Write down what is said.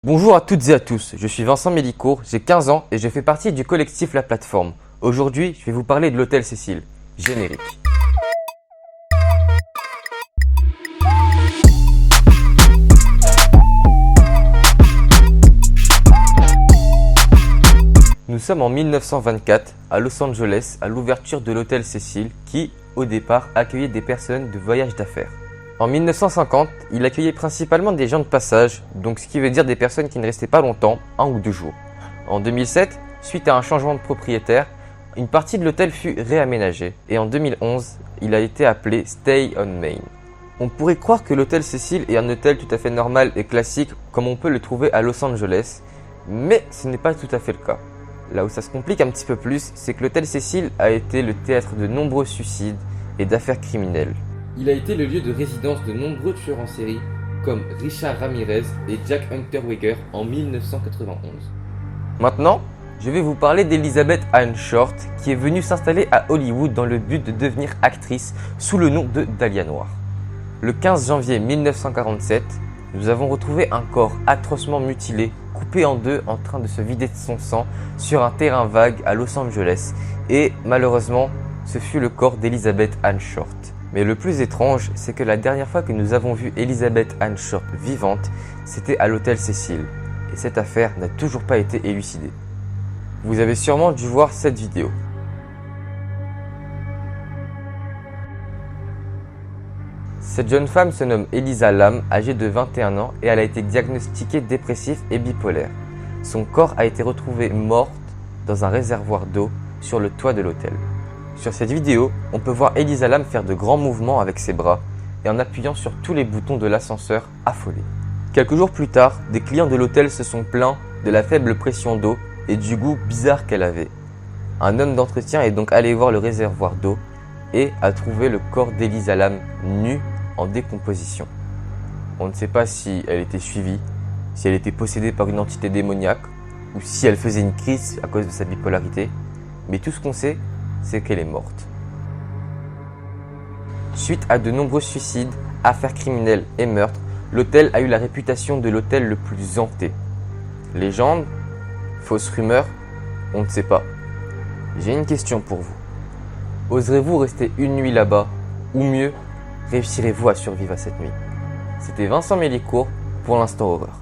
Bonjour à toutes et à tous, je suis Vincent Mélicourt, j'ai 15 ans et je fais partie du collectif La Plateforme. Aujourd'hui, je vais vous parler de l'Hôtel Cécile. Générique. Nous sommes en 1924 à Los Angeles à l'ouverture de l'Hôtel Cécile qui, au départ, accueillait des personnes de voyage d'affaires. En 1950, il accueillait principalement des gens de passage, donc ce qui veut dire des personnes qui ne restaient pas longtemps, 1 ou 2 jours. En 2007, suite à un changement de propriétaire, une partie de l'hôtel fut réaménagée et en 2011, il a été appelé Stay on Main. On pourrait croire que l'Hôtel Cécile est un hôtel tout à fait normal et classique comme on peut le trouver à Los Angeles, mais ce n'est pas tout à fait le cas. Là où ça se complique un petit peu plus, c'est que l'Hôtel Cécile a été le théâtre de nombreux suicides et d'affaires criminelles. Il a été le lieu de résidence de nombreux tueurs en série, comme Richard Ramirez et Jack Unterweger en 1991. Maintenant, je vais vous parler d'Elizabeth Ann Short, qui est venue s'installer à Hollywood dans le but de devenir actrice sous le nom de Dahlia Noir. Le 15 janvier 1947, nous avons retrouvé un corps atrocement mutilé, coupé en deux en train de se vider de son sang sur un terrain vague à Los Angeles et malheureusement, ce fut le corps d'Elizabeth Ann Short. Mais le plus étrange, c'est que la dernière fois que nous avons vu Elizabeth Ann Short vivante, c'était à l'Hôtel Cécile. Et cette affaire n'a toujours pas été élucidée. Vous avez sûrement dû voir cette vidéo. Cette jeune femme se nomme Elisa Lam, âgée de 21 ans, et elle a été diagnostiquée dépressive et bipolaire. Son corps a été retrouvé morte dans un réservoir d'eau sur le toit de l'hôtel. Sur cette vidéo, on peut voir Elisa Lam faire de grands mouvements avec ses bras et en appuyant sur tous les boutons de l'ascenseur affolée. Quelques jours plus tard, des clients de l'hôtel se sont plaints de la faible pression d'eau et du goût bizarre qu'elle avait. Un homme d'entretien est donc allé voir le réservoir d'eau et a trouvé le corps d'Elisa Lam nu en décomposition. On ne sait pas si elle était suivie, si elle était possédée par une entité démoniaque ou si elle faisait une crise à cause de sa bipolarité, mais tout ce qu'on sait, c'est qu'elle est morte. Suite à de nombreux suicides, affaires criminelles et meurtres, l'hôtel a eu la réputation de l'hôtel le plus hanté. Légende? Fausse rumeur? On ne sait pas. J'ai une question pour vous. Oserez-vous rester une nuit là-bas? Ou mieux, réussirez-vous à survivre à cette nuit? C'était Vincent Mélicourt pour l'Instant Horreur.